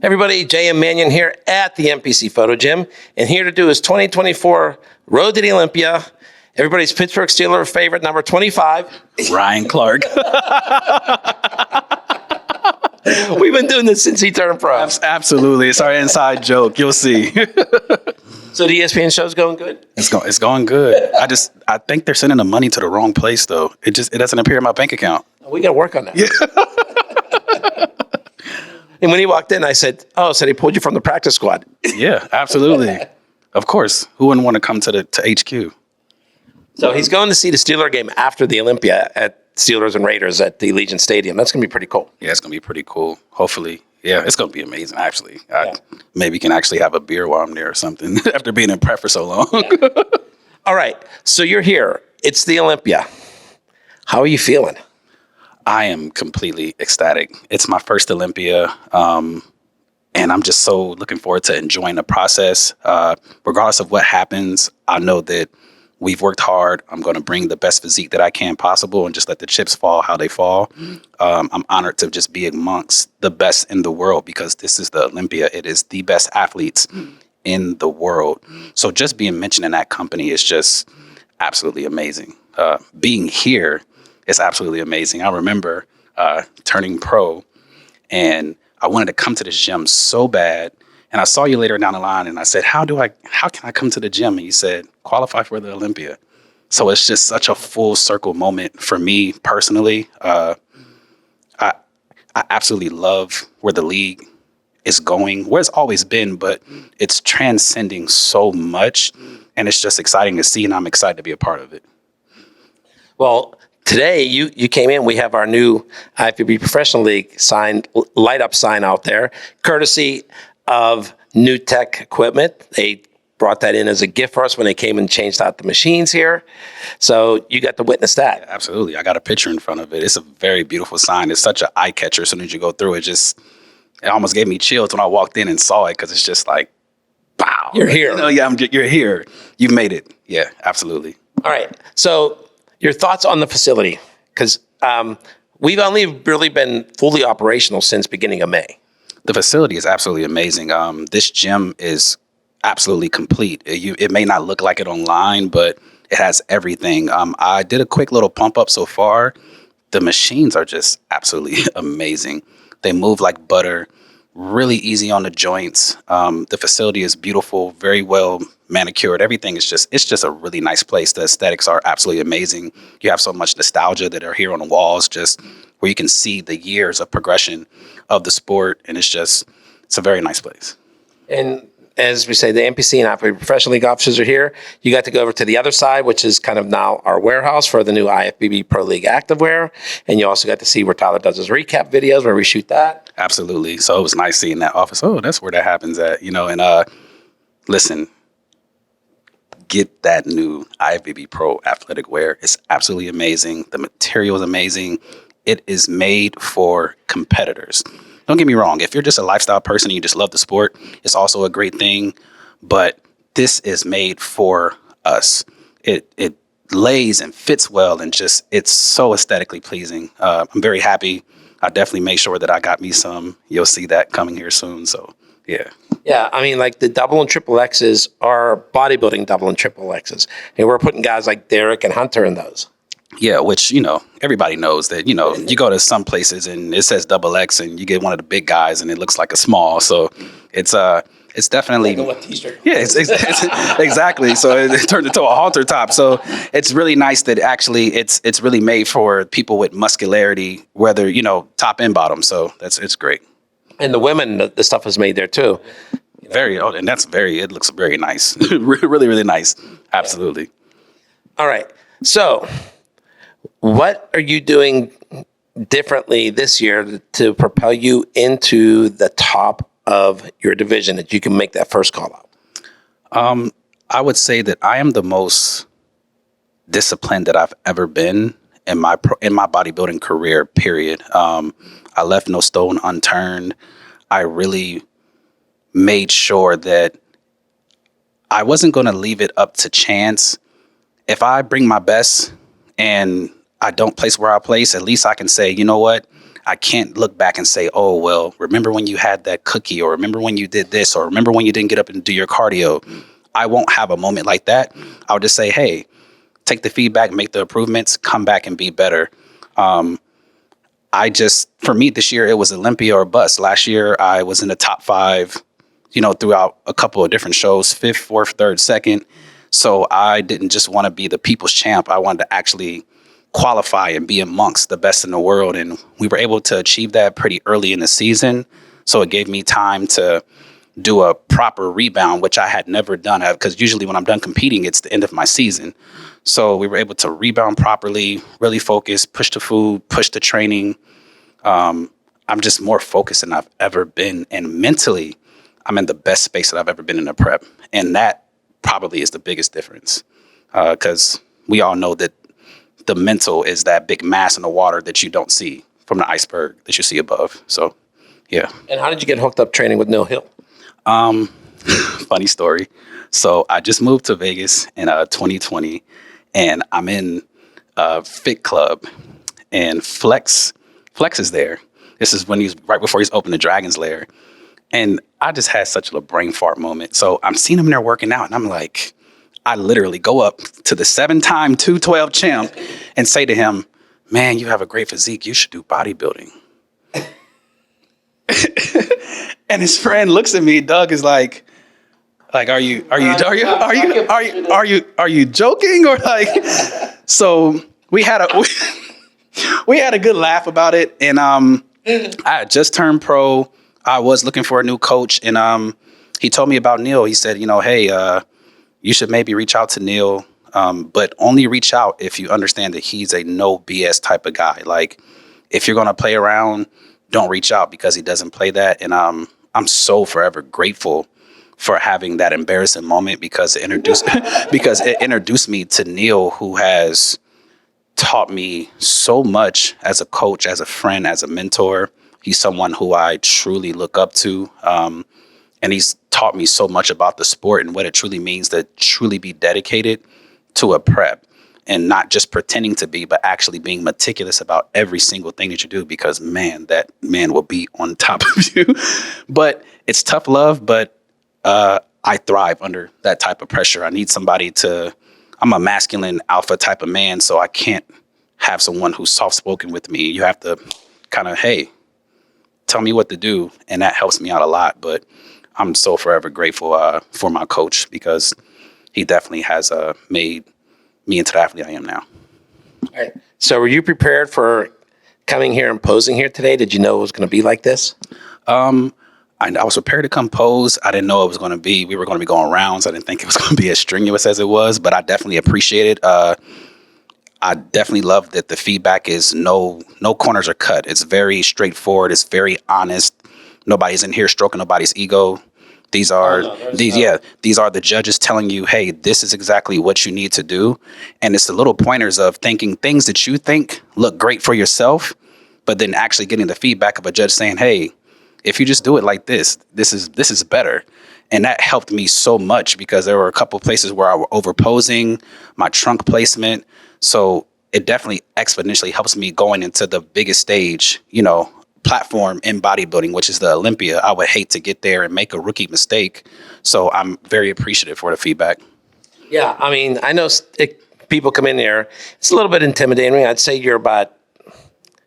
Everybody, J.M. Manion here at the NPC Photo Gym, and here to do his 2024 Road to the Olympia. Everybody's Pittsburgh Steelers favorite, number 25. Rhyan Clark. We've been doing this since he turned pro. Absolutely. It's our inside joke. You'll see. So the ESPN show's going good? It's going good. I think they're sending the money to the wrong place, though. It doesn't appear in my bank account. We got to work on that. Yeah. And when he walked in, I said, so they pulled you from the practice squad. Yeah, absolutely. Of course. Who wouldn't want to come to HQ? So he's going to see the Steeler game after the Olympia at Steelers and Raiders at the Legion Stadium. That's going to be pretty cool. Yeah, it's going to be pretty cool. Hopefully. Yeah, it's going to be amazing, actually. Maybe can actually have a beer while I'm there or something after being in prep for so long. Yeah. All right. So you're here. It's the Olympia. How are you feeling? I am completely ecstatic. It's my first Olympia, and I'm just so looking forward to enjoying the process. Regardless of what happens, I know that we've worked hard. I'm going to bring the best physique that I can possible and just let the chips fall how they fall. I'm honored to just be amongst the best in the world because this is the Olympia. It is the best athletes in the world. So just being mentioned in that company is just absolutely amazing. Being here is absolutely amazing. I remember turning pro, and I wanted to come to this gym so bad. And I saw you later down the line, and I said, how can I come to the gym? And you said, qualify for the Olympia. So it's just such a full circle moment for me personally. I absolutely love where the league is going, where it's always been, but it's transcending so much. And it's just exciting to see, and I'm excited to be a part of it. Well, today you came in. We have our new IFBB Professional League light up sign out there, courtesy of New Tech Equipment. They brought that in as a gift for us when they came and changed out the machines here. So you got to witness that. Yeah, absolutely. I got a picture in front of it. It's a very beautiful sign. It's such an eye catcher. As soon as you go through it, it almost gave me chills when I walked in and saw it because it's just like, wow. You're here. You're here. You've made it. Yeah, absolutely. All right. So your thoughts on the facility, because we've only really been fully operational since beginning of May. The facility is absolutely amazing. This gym is absolutely complete. It may not look like it online, but it has everything. I did a quick little pump up so far. The machines are just absolutely amazing. They move like butter, really easy on the joints. The facility is beautiful, very well manicured. Everything is just a really nice place. The aesthetics are absolutely amazing. You have so much nostalgia that are here on the walls, just where you can see the years of progression of the sport. And it's a very nice place. And as we say, the NPC and IFBB Professional League officers are here. You got to go over to the other side, which is kind of now our warehouse for the new IFBB Pro League Activewear. And you also got to see where Tyler does his recap videos, where we shoot that. Absolutely. So it was nice seeing that office. Oh, that's where that happens at, and listen, get that new IFBB Pro athletic wear. It's absolutely amazing. The material is amazing. It is made for competitors. Don't get me wrong. If you're just a lifestyle person and you just love the sport, it's also a great thing. But this is made for us. It lays and fits well, and it's so aesthetically pleasing. I'm very happy. I definitely made sure that I got me some. You'll see that coming here soon. So, yeah. Yeah, I mean, like the double and triple X's are bodybuilding double and triple X's. And we're putting guys like Derek and Hunter in those. Yeah, which, everybody knows that, you go to some places and it says double X and you get one of the big guys and it looks like a small. So it's definitely, it's exactly. So it turned into a halter top. So it's really nice that actually it's really made for people with muscularity, whether, top and bottom. So it's great. And the women, the stuff is made there too. It looks very nice. Really, really nice. Absolutely. All right. So what are you doing differently this year to propel you into the top of your division that you can make that first call out? I would say that I am the most disciplined that I've ever been in my bodybuilding career, period. I left no stone unturned. I really made sure that I wasn't going to leave it up to chance. If I bring my best and I don't place where I place, at least I can say, you know what? I can't look back and say, oh, well, remember when you had that cookie, or remember when you did this, or remember when you didn't get up and do your cardio. I won't have a moment like that. I'll just say, hey, take the feedback, make the improvements, come back and be better. For me this year, it was Olympia or bust. Last year, I was in the top 5, throughout a couple of different shows, 5th, 4th, 3rd, 2nd. So I didn't just want to be the people's champ. I wanted to actually qualify and be amongst the best in the world. And we were able to achieve that pretty early in the season. So it gave me time to do a proper rebound, which I had never done, because usually when I'm done competing, it's the end of my season. So we were able to rebound properly, really focus, push the food, push the training. I'm just more focused than I've ever been. And mentally, I'm in the best space that I've ever been in a prep. And that probably is the biggest difference, because we all know that the mental is that big mass in the water that you don't see from the iceberg that you see above. So, yeah. And how did you get hooked up training with Neil Hill? Funny story. So I just moved to Vegas in 2020, and I'm in a Fit Club, and Flex is there. This is when right before he's opened the Dragon's Lair. And I just had such a brain fart moment. So I'm seeing him there working out, and I'm like, I literally go up to the 7-time 212 champ and say to him, man, you have a great physique. You should do bodybuilding. And his friend looks at me. Doug is like, are you joking, or like? So we had a good laugh about it. And I had just turned pro. I was looking for a new coach, and he told me about Neil. He said, hey, you should maybe reach out to Neil, but only reach out if you understand that he's a no BS type of guy. Like, if you're going to play around, don't reach out, because he doesn't play that. And I'm so forever grateful for having that embarrassing moment, because it introduced me to Neil, who has taught me so much as a coach, as a friend, as a mentor. He's someone who I truly look up to. And he's taught me so much about the sport and what it truly means to truly be dedicated to a prep, and not just pretending to be, but actually being meticulous about every single thing that you do, because man, that man will be on top of you. But it's tough love, but I thrive under that type of pressure. I need somebody I'm a masculine alpha type of man, so I can't have someone who's soft-spoken with me. You have to kind of, hey, tell me what to do. And that helps me out a lot. But I'm so forever grateful for my coach, because he definitely has made me into the athlete I am now. All right. So were you prepared for coming here and posing here today? Did you know it was going to be like this? I was prepared to come pose. I didn't know it was going to be, we were going to be going rounds. I didn't think it was going to be as strenuous as it was, but I definitely appreciate it. I definitely love that the feedback is no corners are cut. It's very straightforward. It's very honest. Nobody's in here stroking nobody's ego. These are the judges telling you, hey, this is exactly what you need to do. And it's the little pointers of thinking things that you think look great for yourself, but then actually getting the feedback of a judge saying, hey, if you just do it like this is better. And that helped me so much, because there were a couple of places where I was over posing, my trunk placement. So it definitely exponentially helps me going into the biggest stage, platform in bodybuilding, which is the Olympia. I would hate to get there and make a rookie mistake. So I'm very appreciative for the feedback. Yeah, I mean, I know people come in there. It's a little bit intimidating. I'd say you're about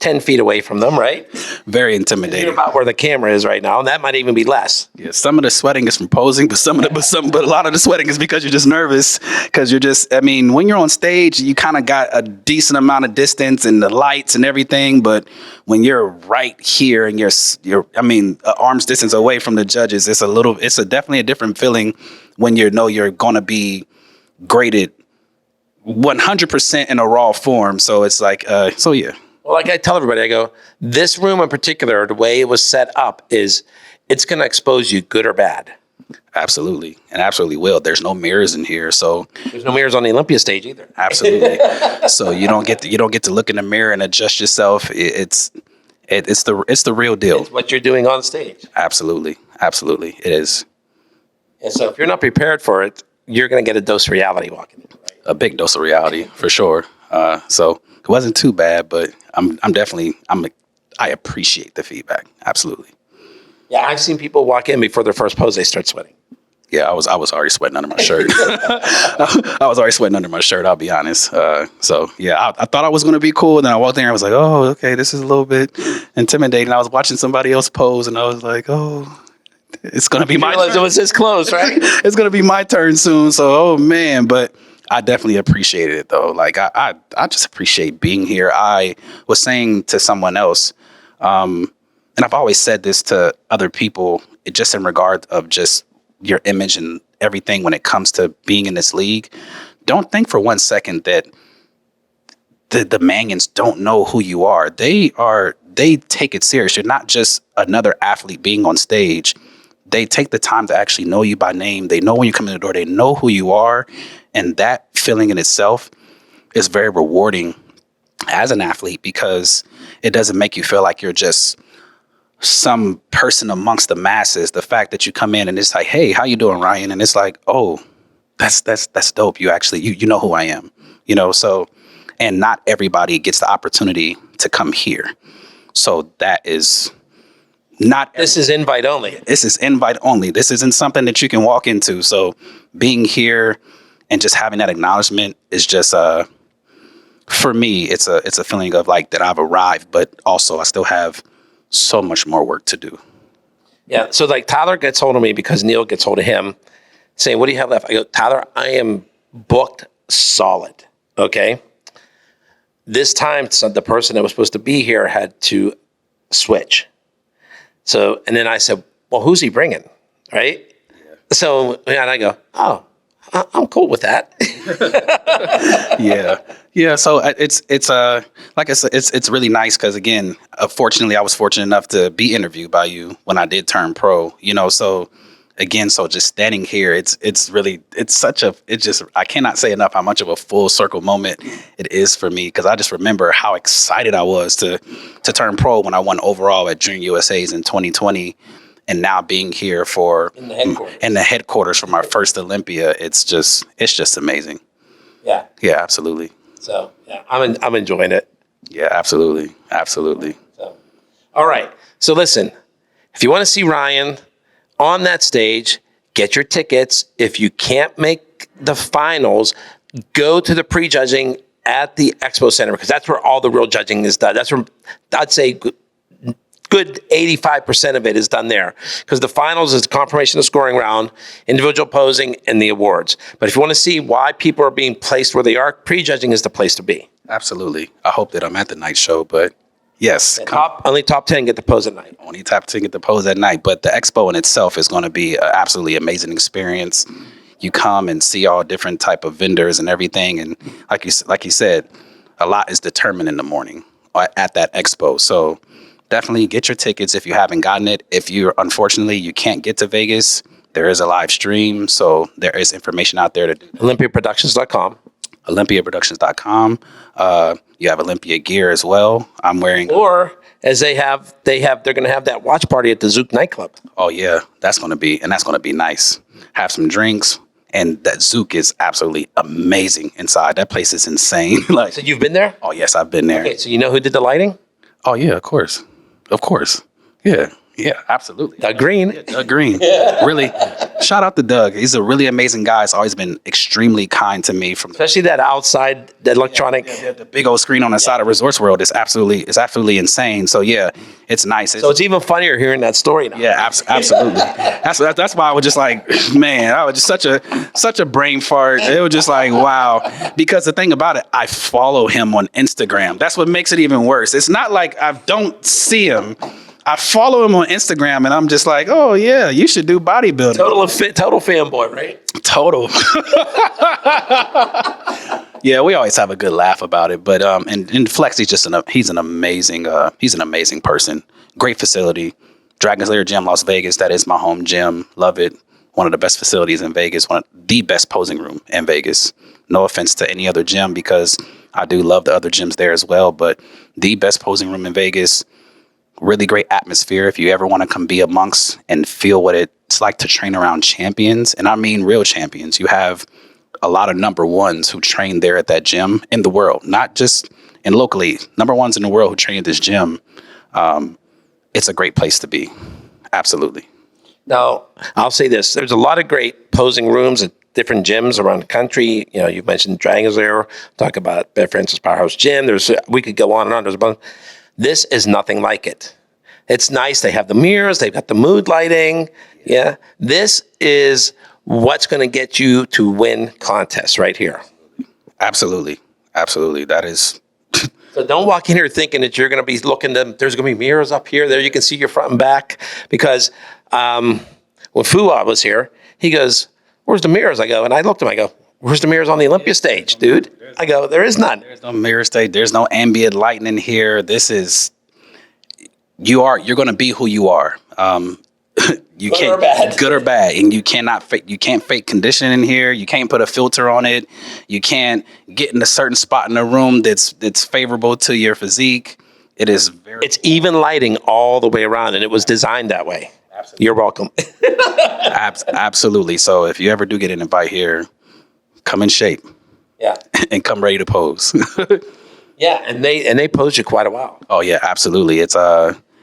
10 feet away from them, right? Very intimidating. You're about where the camera is right now, and that might even be less. Yeah, some of the sweating is from posing, but a lot of the sweating is because you're just nervous. Because when you're on stage, you kind of got a decent amount of distance and the lights and everything. But when you're right here and you're arm's distance away from the judges, it's definitely a different feeling when you're going to be graded 100% in a raw form. So it's like, yeah. Well, like I tell everybody, I go, this room in particular, the way it was set up it's going to expose you, good or bad. Absolutely. And absolutely will. There's no mirrors in here. So there's no mirrors on the Olympia stage either. Absolutely. So you don't get to look in the mirror and adjust yourself. It's the real deal. It's what you're doing on stage. Absolutely. Absolutely. It is. And so if you're not prepared for it, you're going to get a dose of reality walking in. Right? A big dose of reality for sure. So it wasn't too bad, but I'm I appreciate the feedback. Absolutely. Yeah, I've seen people walk in before their first pose, they start sweating. Yeah, I was already sweating under my shirt. I was already sweating under my shirt, I'll be honest. So yeah, I thought I was going to be cool. And then I walked in and I was like, oh, okay, this is a little bit intimidating. I was watching somebody else pose and I was like, oh, it's going to be my turn. It was this close, right? It's going to be my turn soon. So, oh man, but I definitely appreciated it though. Like I just appreciate being here. I was saying to someone else, and I've always said this to other people, just in regard of just your image and everything when it comes to being in this league. Don't think for 1 second that the Manions don't know who you are. They take it serious. You're not just another athlete being on stage. They take the time to actually know you by name. They know when you come in the door, they know who you are. And that feeling in itself is very rewarding as an athlete, because it doesn't make you feel like you're just some person amongst the masses. The fact that you come in and it's like, hey, how you doing, Ryan? And it's like, oh, that's dope. You actually, you know who I am, so, and not everybody gets the opportunity to come here. So that is not. This is invite only. This is invite only. This isn't something that you can walk into. So being here and just having that acknowledgement is just, for me, it's a feeling of like that I've arrived, but also I still have so much more work to do. Yeah. So like Tyler gets hold of me because Neil gets hold of him saying, what do you have left? I go, Tyler, I am booked solid. Okay. This time, so the person that was supposed to be here had to switch. So, and then I said, well, who's he bringing? Right. Yeah. So, and I go, oh, I'm cool with that. Yeah. So it's like I said, it's really nice because again, fortunately, I was fortunate enough to be interviewed by you when I did turn pro. So again, so just standing here, it's I cannot say enough how much of a full circle moment it is for me, because I just remember how excited I was to turn pro when I won overall at Junior USA's in 2020. And now being here in the headquarters for my first Olympia, it's just amazing. Yeah. Yeah, absolutely. So yeah, I'm enjoying it. Yeah, absolutely. So, all right. So listen, if you want to see Ryan on that stage, get your tickets. If you can't make the finals, go to the prejudging at the Expo Center, because that's where all the real judging is done. That's where I'd say good 85% of it is done there, because the finals is the confirmation of scoring round, individual posing, and the awards. But if you want to see why people are being placed where they are, prejudging is the place to be. Absolutely. I hope that I'm at the night show, but yes. Only top 10 get the pose at night. Only top 10 get the pose at night. But the expo in itself is going to be an absolutely amazing experience. You come and see all different type of vendors and everything. And like you said, a lot is determined in the morning at that expo. So definitely get your tickets if you haven't gotten it. If unfortunately you can't get to Vegas, there is a live stream. So there is information out there to do. OlympiaProductions.com. OlympiaProductions.com. You have Olympia gear as well. I'm wearing. Or as they're going to have that watch party at the Zouk nightclub. Oh yeah, that's going to be nice. Have some drinks. And that Zouk is absolutely amazing inside. That place is insane. So you've been there? Oh yes, I've been there. Okay, so you know who did the lighting? Oh yeah, of course. Yeah, absolutely. Doug Green. Yeah, Doug Green. Really, shout out to Doug. He's a really amazing guy. He's always been extremely kind to me. Especially that outside, the electronic. The big old screen on the side of Resorts World is absolutely insane. So yeah, it's nice. So it's even funnier hearing that story now. Yeah, absolutely. That's why I was just like, man, I was just such a brain fart. It was just like, wow. Because the thing about it, I follow him on Instagram. That's what makes it even worse. It's not like I don't see him. I follow him on Instagram, and I'm just like, oh, yeah, you should do bodybuilding. Total fanboy, right? Total. Yeah, we always have a good laugh about it. But and Flex, he's an amazing person. Great facility. Dragon Slayer Gym, Las Vegas. That is my home gym. Love it. One of the best facilities in Vegas. One of the best posing room in Vegas. No offense to any other gym, because I do love the other gyms there as well. But the best posing room in Vegas. Really great atmosphere if you ever want to come be amongst and feel what it's like to train around champions. And I mean real champions. You have a lot of number ones who train there at that gym in the world, not just in locally. Number ones in the world who train at this gym. It's a great place to be. Absolutely. Now, I'll say this. There's a lot of great posing rooms at different gyms around the country. You know, you mentioned Dragons there. Talk about Bev Francis Powerhouse Gym. We could go on and on. There's a bunch. This is nothing like it. It's nice. They have the mirrors. They've got the mood lighting. Yeah. This is what's going to get you to win contests right here. Absolutely. Absolutely. That is. So don't walk in here thinking that you're going to be looking to, there's going to be mirrors up here. There you can see your front and back. Because when Fuwa was here, he goes, where's the mirrors? I go, and I looked at him, I go, where's the mirrors on the Olympia stage, dude? I go, there is none. There's no mirror stage. There's no ambient lighting in here. This is, you're going to be who you are. You Good can't, or bad. Good or bad. And you can't fake conditioning in here. You can't put a filter on it. You can't get in a certain spot in the room that's favorable to your physique. It is it's even lighting all the way around, and it was designed that way. Absolutely. You're welcome. Absolutely. So if you ever do get an invite here, come in shape. Yeah. And come ready to pose. Yeah, and they pose you quite a while. Oh yeah, absolutely. It's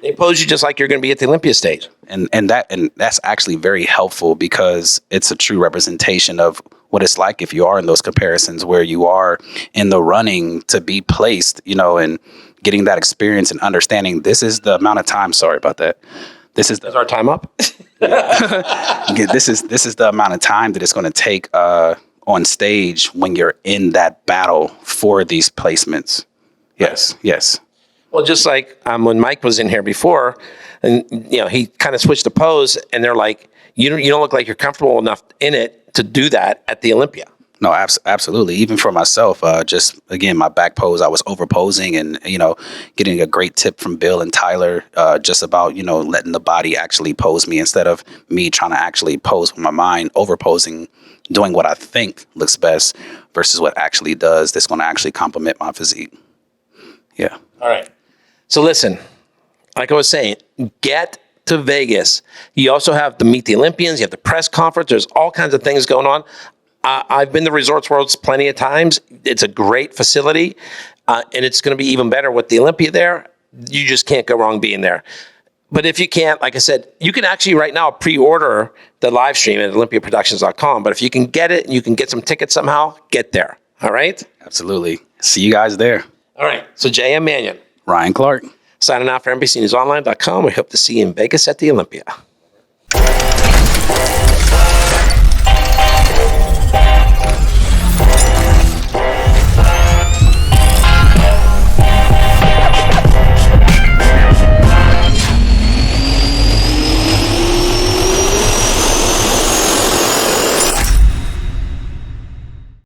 they pose you just like you're going to be at the Olympia stage. And that's actually very helpful because it's a true representation of what it's like if you are in those comparisons where you are in the running to be placed, you know, and getting that experience and understanding this is the amount of time. Sorry about that. Is our time up? This is the amount of time that it's going to take on stage when you're in that battle for these placements. Yes. Well, just like when Mike was in here before, and you know, he kind of switched the pose, and they're like, you don't look like you're comfortable enough in it to do that at the Olympia. No, absolutely. Even for myself, just again, my back pose, I was over posing and, you know, getting a great tip from Bill and Tyler, just about, you know, letting the body actually pose me instead of me trying to actually pose with my mind, over posing, doing what I think looks best versus what actually does. That's going to actually complement my physique. Yeah. All right. So listen, like I was saying, get to Vegas. You also have to meet the Olympians. You have the press conference. There's all kinds of things going on. I've been to Resorts World plenty of times. It's a great facility, and it's going to be even better with the Olympia there. You just can't go wrong being there. But if you can't, like I said, you can actually right now pre-order the live stream at olympiaproductions.com. But if you can get it and you can get some tickets somehow, get there. All right? Absolutely. See you guys there. All right. So J.M. Manion. Rhyan Clark. Signing out for NBCNewsOnline.com. We hope to see you in Vegas at the Olympia.